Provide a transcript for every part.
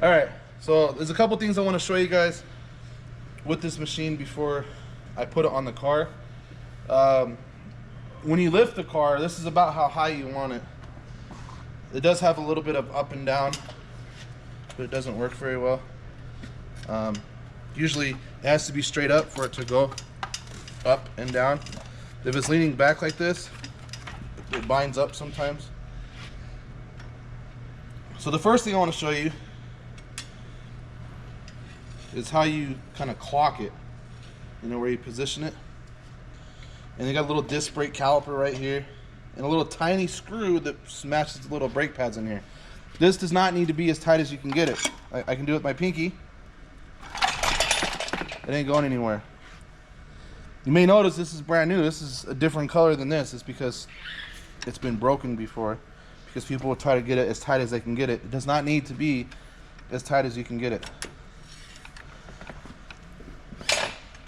All right, so there's a couple things I want to show you guys with this machine before I put it on the car. When you lift the car, this is about how high you want it. It does have a little bit of up and down, but it doesn't work very well. Usually it has to be straight up for it to go up and down. If it's leaning back like this, it binds up sometimes. So the first thing I want to show you is how you kind of clock it, you know, where you position it. And you got a little disc brake caliper right here and a little tiny screw that smashes the little brake pads in here. This does not need to be as tight as you can get it. I can do it with my pinky. It ain't going anywhere. You may notice this is brand new. This is a different color than this. It's because it's been broken before, because people will try to get it as tight as they can get it. It does not need to be as tight as you can get it.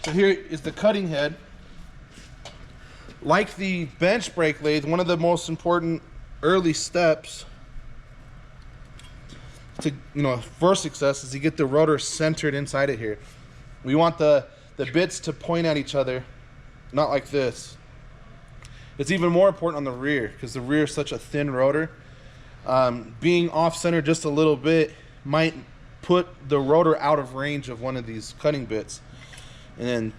So here is the cutting head. Like the bench brake lathe, one of the most important early steps to, for success is to get the rotor centered inside it here. We want the bits to point at each other, not like this. It's even more important on the rear because the rear is such a thin rotor. Being off center just a little bit might put the rotor out of range of one of these cutting bits, and then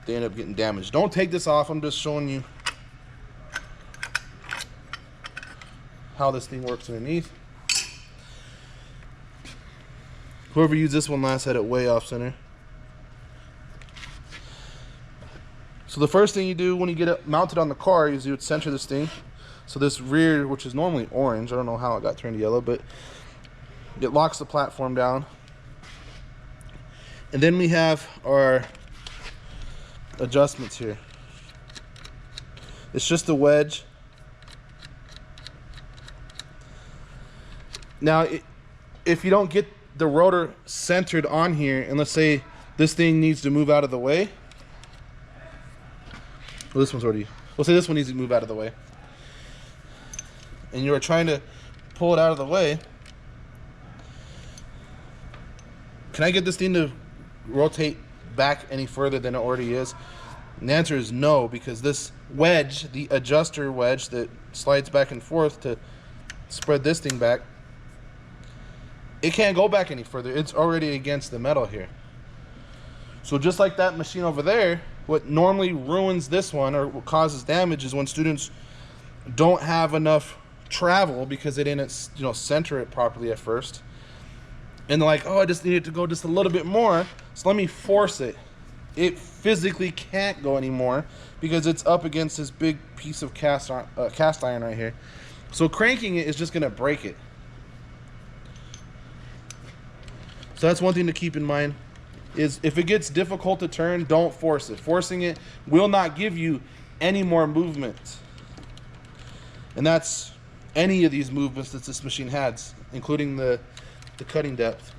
they end up getting damaged. Don't take this off. I'm just showing you how this thing works underneath. Whoever used this one last had it way off center. So the first thing you do when you get it mounted on the car is you would center this thing. So this rear, which is normally orange, I don't know how it got turned yellow, but it locks the platform down. And then we have our adjustments here. It's just a wedge. Now, if you don't get the rotor centered on here, and let's say this thing needs to move out of the way. Well, this one's already, we'll say this one needs to move out of the way. And you're trying to pull it out of the way. Can I get this thing to rotate back any further than it already is? And the answer is no, because this wedge, the adjuster wedge that slides back and forth to spread this thing back, it can't go back any further. It's already against the metal here. So just like that machine over there, what normally ruins this one or what causes damage is when students don't have enough travel because they didn't, center it properly at first. And they're like, oh, I just need it to go just a little bit more, so let me force it. It physically can't go anymore because it's up against this big piece of cast iron right here. So cranking it is just gonna break it. So that's one thing to keep in mind, is if it gets difficult to turn, don't force it. Forcing it will not give you any more movement. And that's any of these movements that this machine has, including the cutting depth.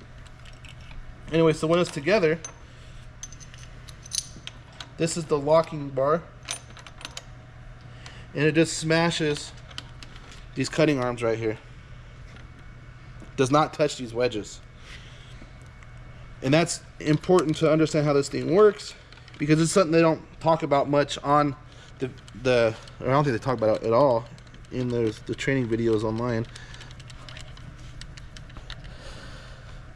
Anyway, so when it's together, this is the locking bar, and it just smashes these cutting arms right here. Does not touch these wedges. And that's important to understand how this thing works, because it's something they don't talk about much on I don't think they talk about it at all in the training videos online.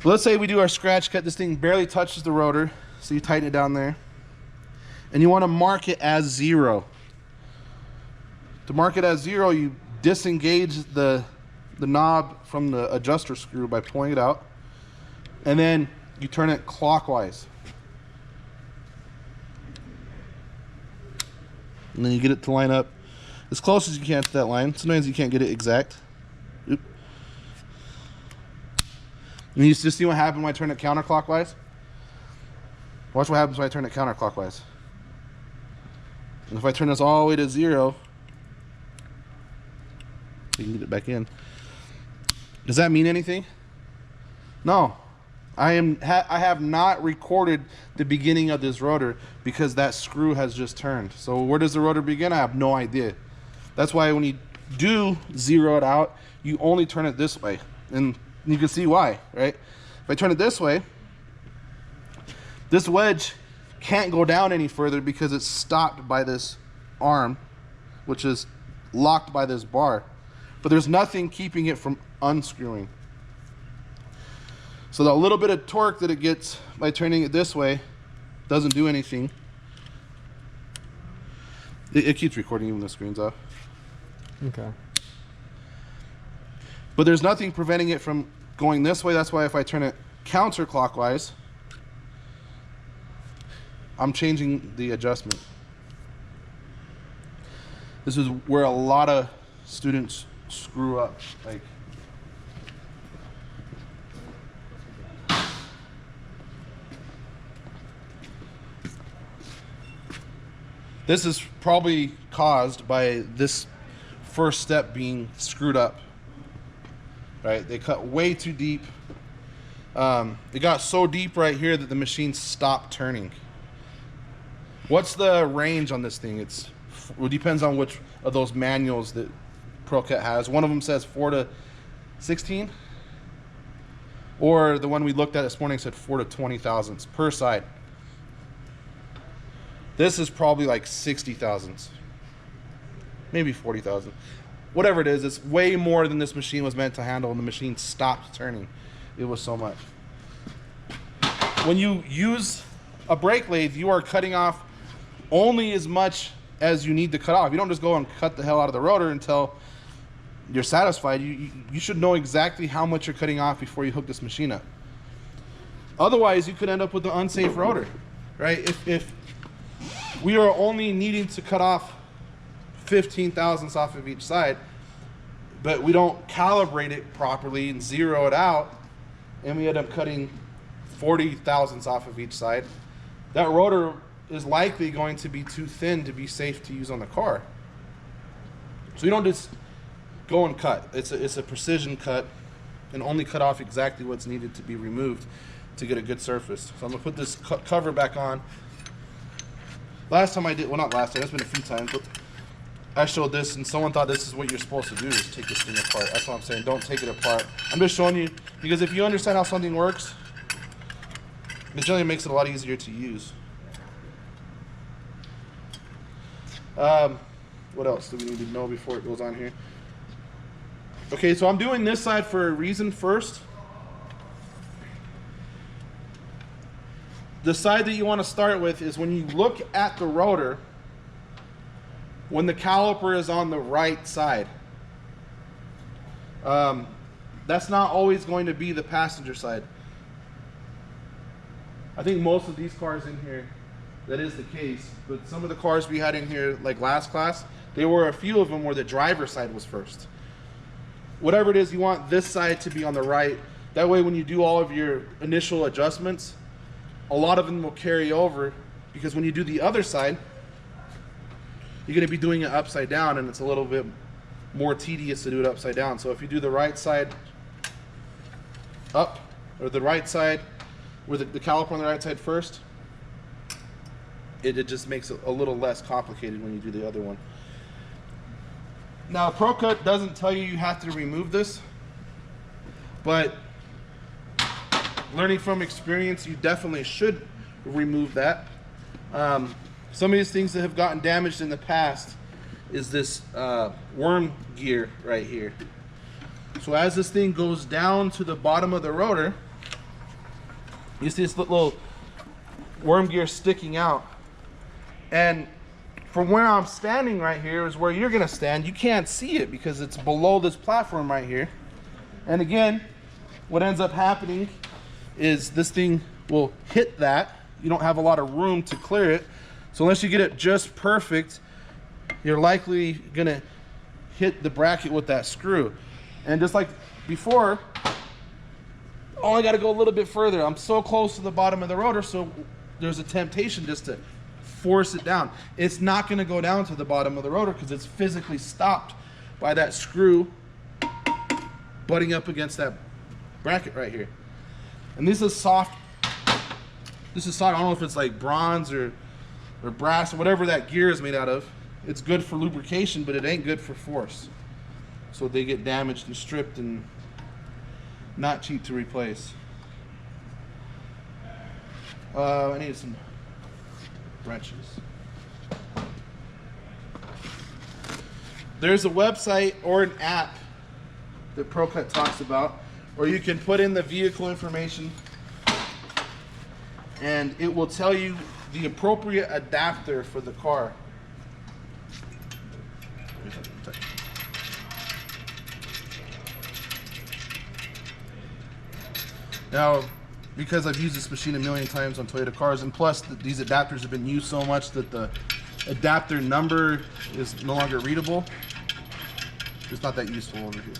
But let's say we do our scratch cut. This thing barely touches the rotor, so you tighten it down there. And you want to mark it as 0. To mark it as 0, you disengage the knob from the adjuster screw by pulling it out. And then you turn it clockwise. And then you get it to line up as close as you can to that line. Sometimes you can't get it exact. Oop. And you just see what happens when I turn it counterclockwise? Watch what happens when I turn it counterclockwise. And if I turn this all the way to 0, you can get it back in. Does that mean anything? No. I have not recorded the beginning of this rotor because that screw has just turned. So where does the rotor begin? I have no idea. That's why when you do 0 it out, you only turn it this way. And And you can see why, right? If I turn it this way, this wedge can't go down any further because it's stopped by this arm, which is locked by this bar. But there's nothing keeping it from unscrewing. So the little bit of torque that it gets by turning it this way doesn't do anything. It keeps recording even when the screen's off. Okay. But there's nothing preventing it from going this way. That's why if I turn it counterclockwise, I'm changing the adjustment. This is where a lot of students screw up. Like, this is probably caused by this first step being screwed up. Right? They cut way too deep. It got so deep right here that the machine stopped turning. What's the range on this thing? It depends on which of those manuals that Procut has. One of them says 4 to 16, or the one we looked at this morning said 4 to 20 thousandths per side. This is probably like 60 thousandths, maybe 40 thousand. Whatever it is, it's way more than this machine was meant to handle, and the machine stopped turning. It was so much. When you use a brake lathe, you are cutting off only as much as you need to cut off. You don't just go and cut the hell out of the rotor until you're satisfied. You should know exactly how much you're cutting off before you hook this machine up. Otherwise, you could end up with an unsafe rotor, right? If we are only needing to cut off 15 thousandths off of each side, but we don't calibrate it properly and zero it out, and we end up cutting 40 thousandths off of each side, that rotor is likely going to be too thin to be safe to use on the car. So you don't just go and cut. It's a precision cut, and only cut off exactly what's needed to be removed to get a good surface. So I'm gonna put this cover back on. Last time I did, well, not last time, it's been a few times, but I showed this and someone thought this is what you're supposed to do, is take this thing apart. That's what I'm saying, don't take it apart. I'm just showing you, because if you understand how something works, it generally makes it a lot easier to use. What else do we need to know before it goes on here? Okay, so I'm doing this side for a reason first. The side that you want to start with is when you look at the rotor, when the caliper is on the right side. That's not always going to be the passenger side. I think most of these cars in here, that is the case, but some of the cars we had in here, like last class, there were a few of them where the driver's side was first. Whatever it is, you want this side to be on the right. That way when you do all of your initial adjustments, a lot of them will carry over, because when you do the other side, you're going to be doing it upside down, and it's a little bit more tedious to do it upside down. So if you do the right side up, or the right side with the caliper on the right side first, it just makes it a little less complicated when you do the other one. Now, Procut doesn't tell you have to remove this, but learning from experience, you definitely should remove that. Some of these things that have gotten damaged in the past is this worm gear right here. So as this thing goes down to the bottom of the rotor, you see this little worm gear sticking out. And from where I'm standing right here is where you're gonna stand. You can't see it because it's below this platform right here. And again, what ends up happening is this thing will hit that. You don't have a lot of room to clear it. So unless you get it just perfect, you're likely gonna hit the bracket with that screw. And just like before, oh, I gotta go a little bit further. I'm so close to the bottom of the rotor, so there's a temptation just to force it down. It's not gonna go down to the bottom of the rotor because it's physically stopped by that screw butting up against that bracket right here. And this is soft. This is soft. I don't know if it's like bronze or brass or whatever that gear is made out of. It's good for lubrication, but it ain't good for force. So they get damaged and stripped, and not cheap to replace. I need some wrenches. There's a website or an app that Procut talks about, where you can put in the vehicle information and it will tell you the appropriate adapter for the car. Now, because I've used this machine a million times on Toyota cars, and plus these adapters have been used so much that the adapter number is no longer readable, it's not that useful over here.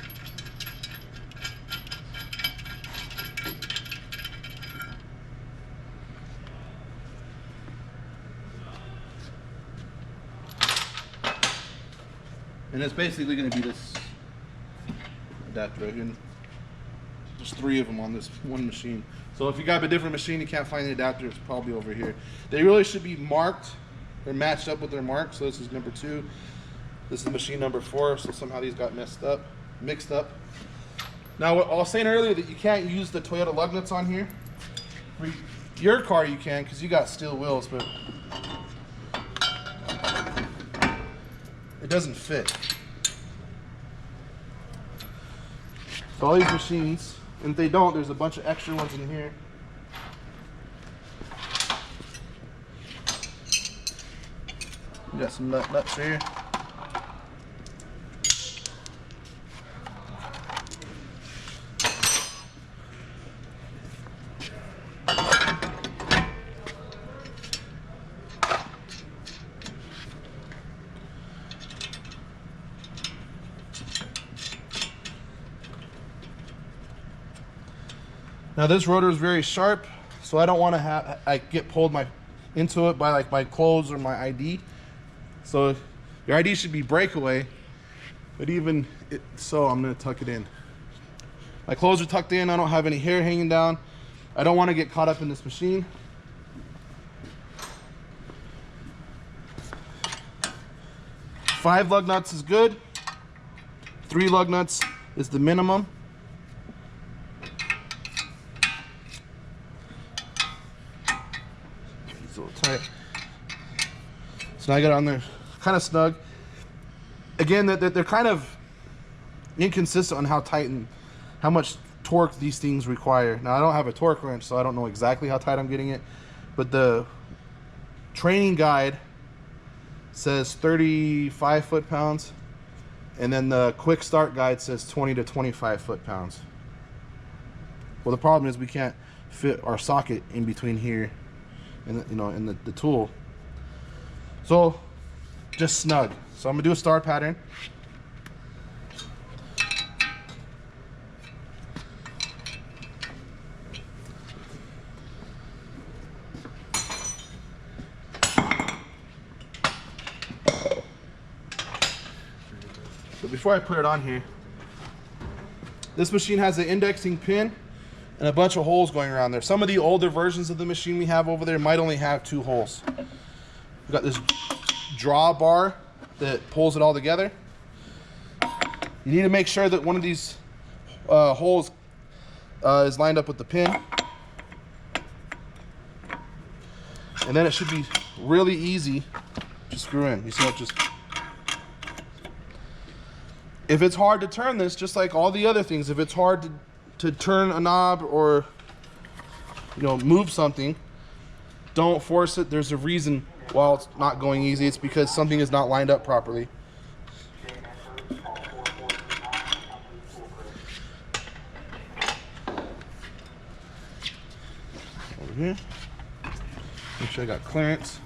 And it's basically going to be this adapter right here. There's 3 of them on this one machine. So if you got a different machine, you can't find the adapter, it's probably over here. They really should be marked or matched up with their mark. So this is number 2. This is machine number 4. So somehow these got mixed up. Now, what I was saying earlier that you can't use the Toyota lug nuts on here. For your car you can, because you got steel wheels, but it doesn't fit. So all these machines, and if they don't, there's a bunch of extra ones in here. You got some nuts here. Now this rotor is very sharp, so I don't want to get pulled into it by like my clothes or my ID. So your ID should be breakaway, but even so, I'm going to tuck it in. My clothes are tucked in. I don't have any hair hanging down. I don't want to get caught up in this machine. Five lug nuts is good. 3 lug nuts is the minimum. It's a little tight. So now I got it on there kind of snug. Again, they're kind of inconsistent on how tight and how much torque these things require. Now I don't have a torque wrench, so I don't know exactly how tight I'm getting it, but the training guide says 35 foot-pounds, and then the quick start guide says 20 to 25 foot-pounds. Well, the problem is we can't fit our socket in between here and the tool, so just snug. So I'm gonna do a star pattern. So before I put it on here, this machine has an indexing pin and a bunch of holes going around there. Some of the older versions of the machine we have over there might only have 2 holes. We've got this drawbar that pulls it all together. You need to make sure that one of these holes is lined up with the pin. And then it should be really easy to screw in. You see how it just... If it's hard to turn this, just like all the other things, if it's hard to turn a knob or move something, don't force it. There's a reason why it's not going easy. It's because something is not lined up properly. Over here, make sure I got clearance.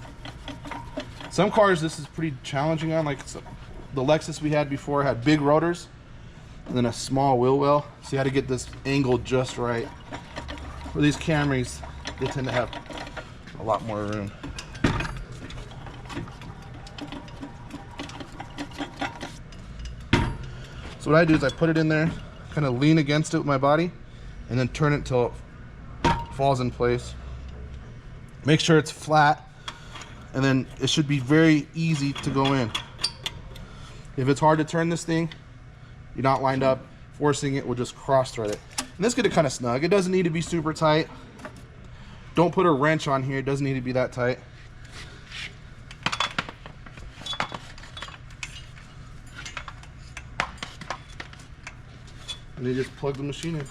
Some cars this is pretty challenging on, like the Lexus we had before had big rotors and then a small wheel well, so you had to get this angle just right. For these Camrys, they tend to have a lot more room. So what I do is I put it in there, kind of lean against it with my body, and then turn it till it falls in place. Make sure it's flat, and then it should be very easy to go in. If it's hard to turn this thing, you're not lined up, forcing it will just cross thread it. And let's get it kind of snug. It doesn't need to be super tight. Don't put a wrench on here. It doesn't need to be that tight. And then just plug the machine in.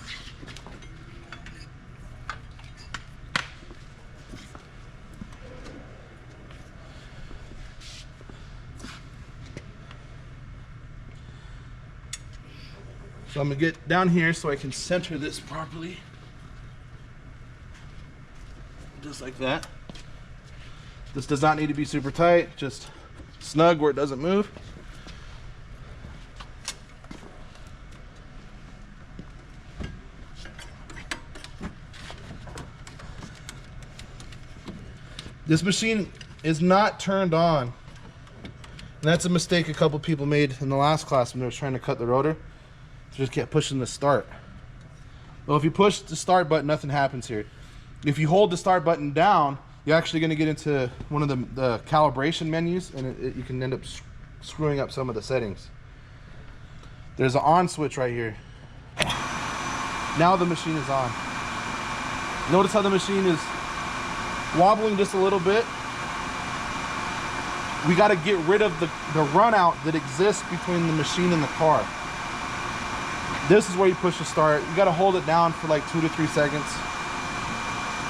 So I'm gonna get down here so I can center this properly. Just like that. This does not need to be super tight, just snug where it doesn't move. This machine is not turned on. And that's a mistake a couple people made in the last class when they were trying to cut the rotor. They just kept pushing the start. Well, if you push the start button, nothing happens here. If you hold the start button down, you're actually going to get into one of the calibration menus, and you can end up screwing up some of the settings. There's an on switch right here. Now the machine is on. Notice how the machine is wobbling just a little bit. We got to get rid of the run out that exists between the machine and the car. This is where you push the start. You got to hold it down for like 2 to 3 seconds.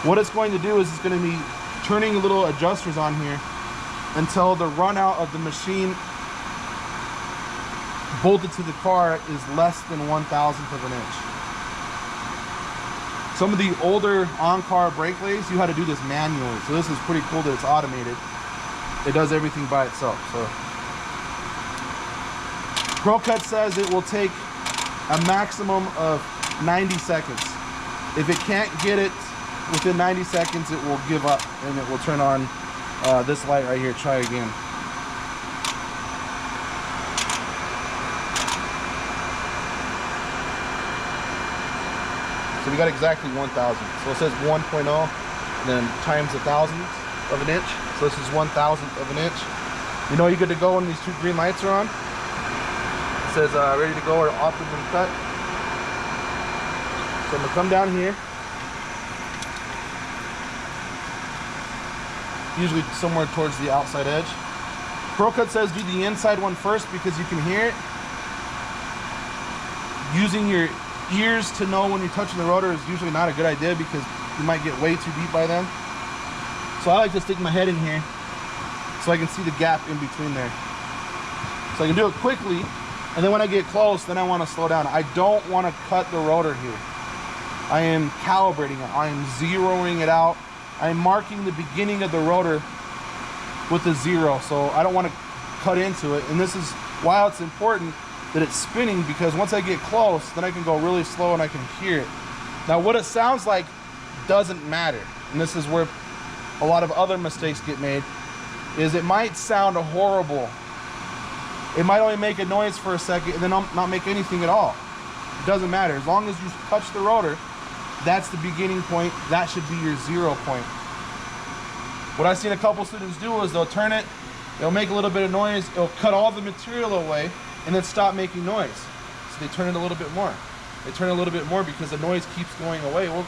What it's going to do is it's going to be turning little adjusters on here until the run out of the machine bolted to the car is less than 1/1000 of an inch. Some of the older on-car brake lays, you had to do this manually. So this is pretty cool that it's automated. It does everything by itself. So Procut says it will take a maximum of 90 seconds. If it can't get it within 90 seconds, it will give up and it will turn on this light right here. Try again. So we got exactly 1,000. So it says 1.0 and then times 1,000 of an inch. So this is 1,000th of an inch. You know you're good to go when these 2 green lights are on. It says ready to go or off has been cut. So I'm gonna come down here. Usually somewhere towards the outside edge. Procut says do the inside one first because you can hear it. Using your ears to know when you're touching the rotor is usually not a good idea because you might get way too deep by then. So I like to stick my head in here so I can see the gap in between there. So I can do it quickly, and then when I get close, then I want to slow down. I don't want to cut the rotor here. I am calibrating it. I am zeroing it out. I am marking the beginning of the rotor with a 0, so I don't want to cut into it. And this is why it's important that it's spinning, because once I get close, then I can go really slow and I can hear it. Now what it sounds like doesn't matter, and this is where a lot of other mistakes get made, is it might sound horrible. It might only make a noise for a second and then not make anything at all. It doesn't matter. As long as you touch the rotor, that's the beginning point. That should be your 0 point. What I've seen a couple students do is they'll turn it, it'll make a little bit of noise, it'll cut all the material away, and then stop making noise. So they turn it a little bit more. They turn it a little bit more because the noise keeps going away. Well,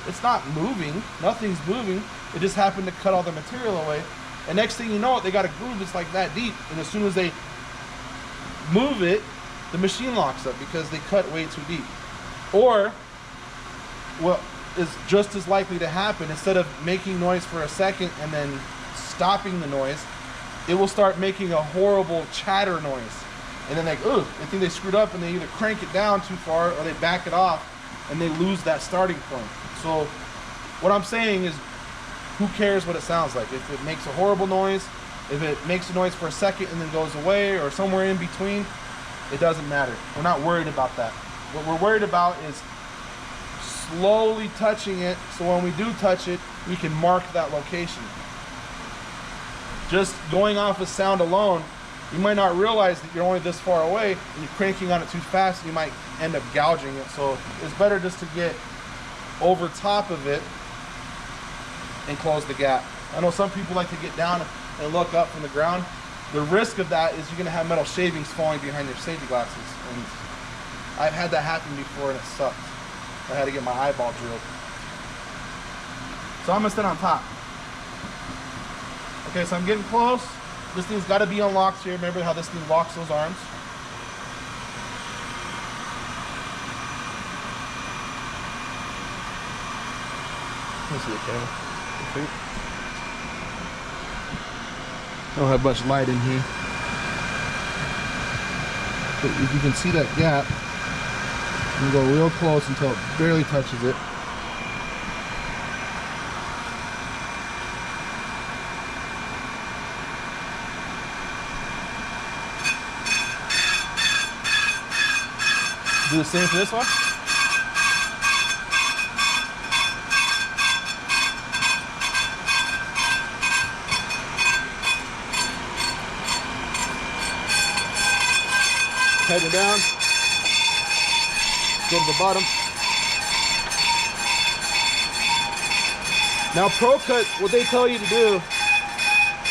it's not moving, nothing's moving. It just happened to cut all the material away. And next thing you know, they got a groove that's like that deep. And as soon as they move it, the machine locks up because they cut way too deep. Or what is just as likely to happen, instead of making noise for a second and then stopping the noise, it will start making a horrible chatter noise. And then they think they screwed up, and they either crank it down too far or they back it off and they lose that starting point. So what I'm saying is, who cares what it sounds like? If it makes a horrible noise, if it makes a noise for a second and then goes away, or somewhere in between, it doesn't matter. We're not worried about that. What we're worried about is slowly touching it, so when we do touch it, we can mark that location. Just going off of sound alone, you might not realize that you're only this far away, and you're cranking on it too fast, and you might end up gouging it. So it's better just to get over top of it and close the gap. I know some people like to get down and look up from the ground. The risk of that is you're gonna have metal shavings falling behind your safety glasses. And I've had that happen before, and it sucks. I had to get my eyeball drilled. So I'm gonna stand on top. Okay, so I'm getting close. This thing's gotta be unlocked here. Remember how this thing locks those arms? Let me see the camera. I don't have much light in here. But if you can see that gap, you can go real close until it barely touches it. Do the same for this one. Tighten it down. Go to the bottom. Now Procut, what they tell you to do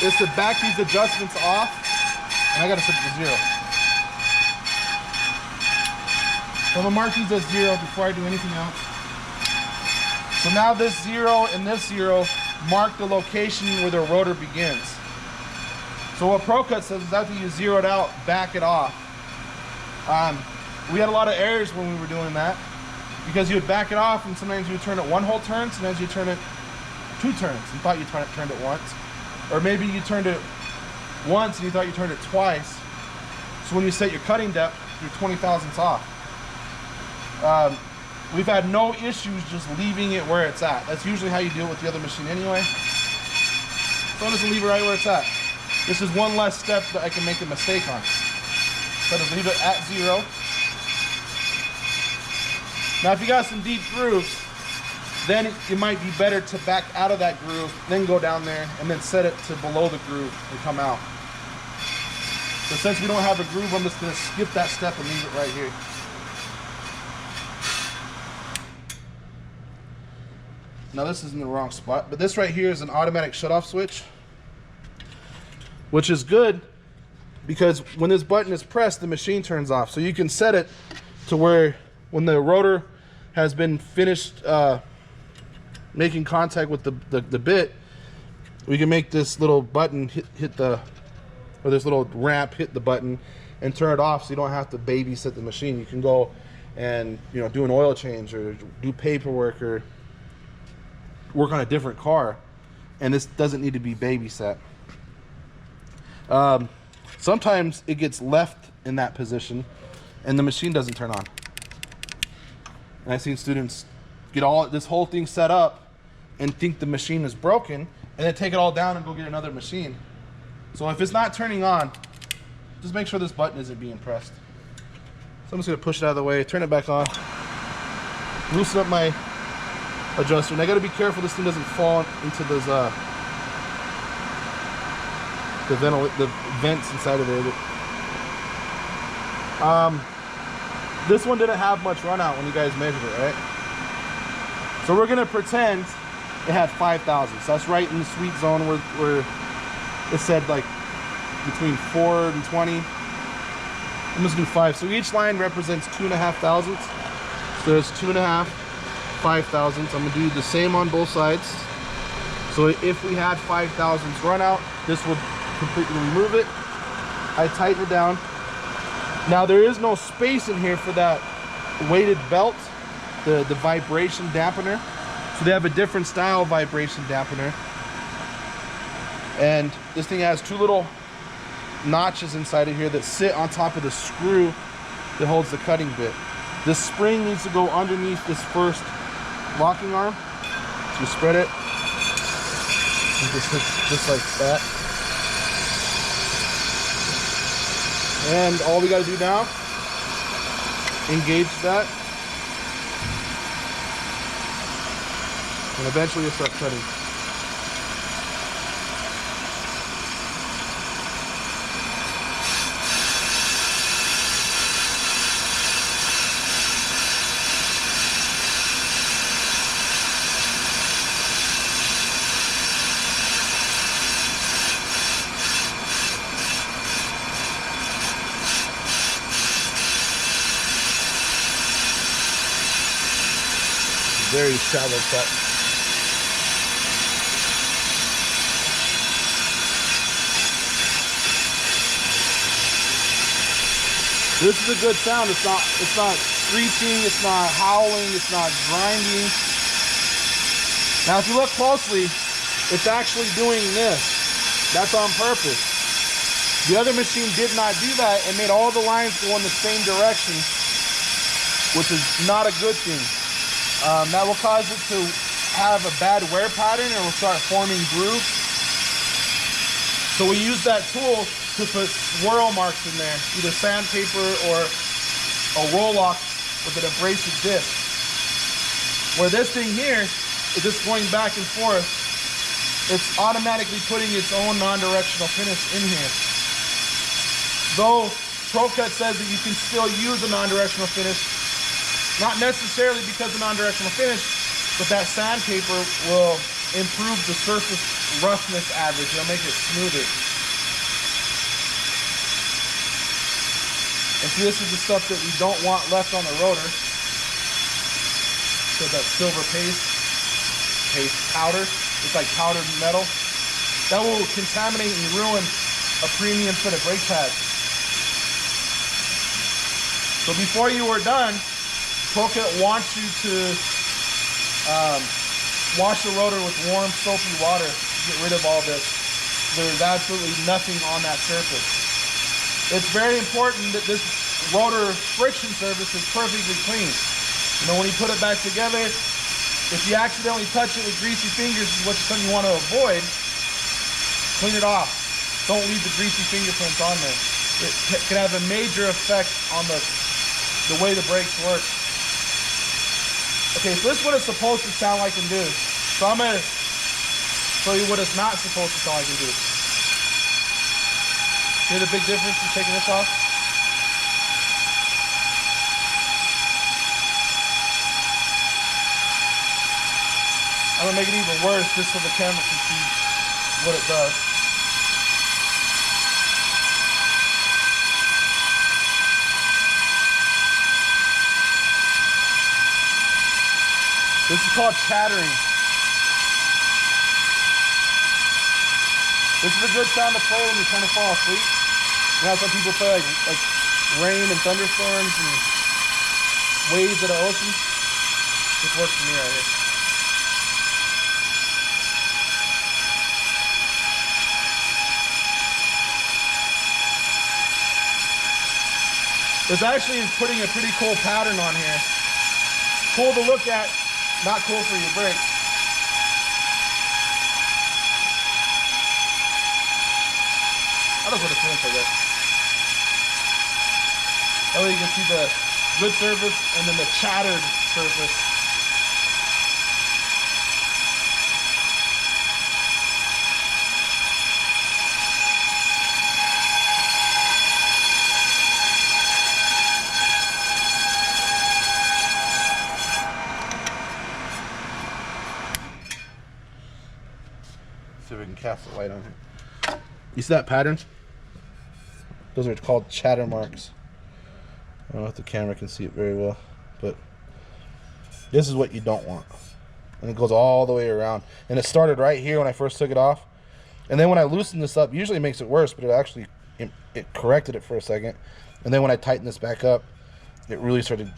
is to back these adjustments off, and I gotta set it to 0. So I'm gonna mark these as 0 before I do anything else. So now this 0 and this 0 mark the location where the rotor begins. So what Procut says is after you zero it out, back it off. We had a lot of errors when we were doing that because you would back it off and sometimes you would turn it 1 whole turn, sometimes you turn it 2 turns. You thought you turned it once. Or maybe you turned it once and you thought you turned it twice. So when you set your cutting depth, you're 20 thousandths off. We've had no issues just leaving it where it's at. That's usually how you deal with the other machine anyway. So I'm just gonna leave it right where it's at. This is one less step that I can make a mistake on. So just leave it at 0. Now if you got some deep grooves, then it might be better to back out of that groove, then go down there and then set it to below the groove and come out. So since we don't have a groove, I'm just gonna skip that step and leave it right here. Now this is in the wrong spot, but this right here is an automatic shutoff switch, which is good because when this button is pressed, the machine turns off. So you can set it to where when the rotor has been finished making contact with the bit, we can make this little button hit the, or this little ramp hit the button and turn it off so you don't have to babysit the machine. You can go and do an oil change or do paperwork or work on a different car, and this doesn't need to be babysat. Sometimes it gets left in that position and the machine doesn't turn on. And I've seen students get this whole thing set up and think the machine is broken and then take it all down and go get another machine. So if it's not turning on, just make sure this button isn't being pressed. So I'm just gonna push it out of the way, turn it back on, loosen up my adjuster, and I gotta be careful this thing doesn't fall into those the vents inside of there. This one didn't have much run out when you guys measured it, right? So we're gonna pretend it had 5,000. So that's right in the sweet zone where it said like between 4 and 20. I'm just gonna do 5. So each line represents 2.5 thousandths. So there's 2.5, 5 thousandths. I'm gonna do the same on both sides. So if we had 5 thousandths run out, this would completely remove it. I tighten it down. Now there is no space in here for that weighted belt, the vibration dampener. So they have a different style vibration dampener. And this thing has 2 little notches inside of here that sit on top of the screw that holds the cutting bit. This spring needs to go underneath this first locking arm. So you spread it. And just like that. And all we got to do now, engage that, and eventually you'll start cutting. very shallow cut. This is a good sound. It's not screeching, it's not howling, it's not grinding. Now if you look closely, it's actually doing this. That's on purpose. The other machine did not do that and made all the lines go in the same direction, which is not a good thing. That will cause it to have a bad wear pattern and will start forming grooves. So we use that tool to put swirl marks in there, either sandpaper or a roll-off with an abrasive disc. Where this thing here is just going back and forth, it's automatically putting its own non-directional finish in here. Though Procut says that you can still use a non-directional finish, not necessarily because of non-directional finish, but that sandpaper will improve the surface roughness average. It'll make it smoother. And see, this is the stuff that we don't want left on the rotor. So that silver paste powder, it's like powdered metal. That will contaminate and ruin a premium set of brake pads. So before you are done, Procut wants you to wash the rotor with warm soapy water to get rid of all this. There's absolutely nothing on that surface. It's very important that this rotor friction surface is perfectly clean. You know, when you put it back together, if you accidentally touch it with greasy fingers, which is something you want to avoid, clean it off. Don't leave the greasy fingerprints on there. It can have a major effect on the way the brakes work. Okay, so this is what it's supposed to sound like and do. So I'm going to show you what it's not supposed to sound like and do. Hear the big difference in taking this off? I'm gonna make it even worse just so the camera can see what it does. This is called chattering. This is a good sound to play when you're trying to fall asleep. You know how some people play like rain and thunderstorms and waves of the ocean? This works for me right here. It's actually putting a pretty cool pattern on here. Cool to look at, not cool for your brakes. I'll just put a finish like that. That way you can see the good surface and then the chattered surface. See if we can cast the light on here. You see that pattern? Those are called chatter marks. I don't know if the camera can see it very well, but this is what you don't want. And it goes all the way around. And it started right here when I first took it off. And then when I loosened this up, usually it makes it worse, but it corrected it for a second. And then when I tightened this back up, it really started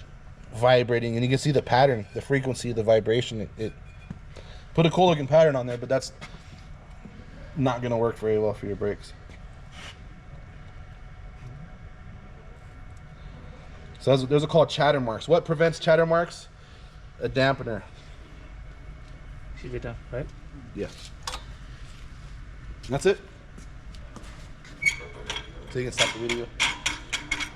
vibrating. And you can see the pattern, the frequency of the vibration. It put a cool looking pattern on there, but that's not going to work very well for your brakes. So those are called chatter marks. What prevents chatter marks? A dampener. Keep it down, right? Yeah. That's it. So you can stop the video.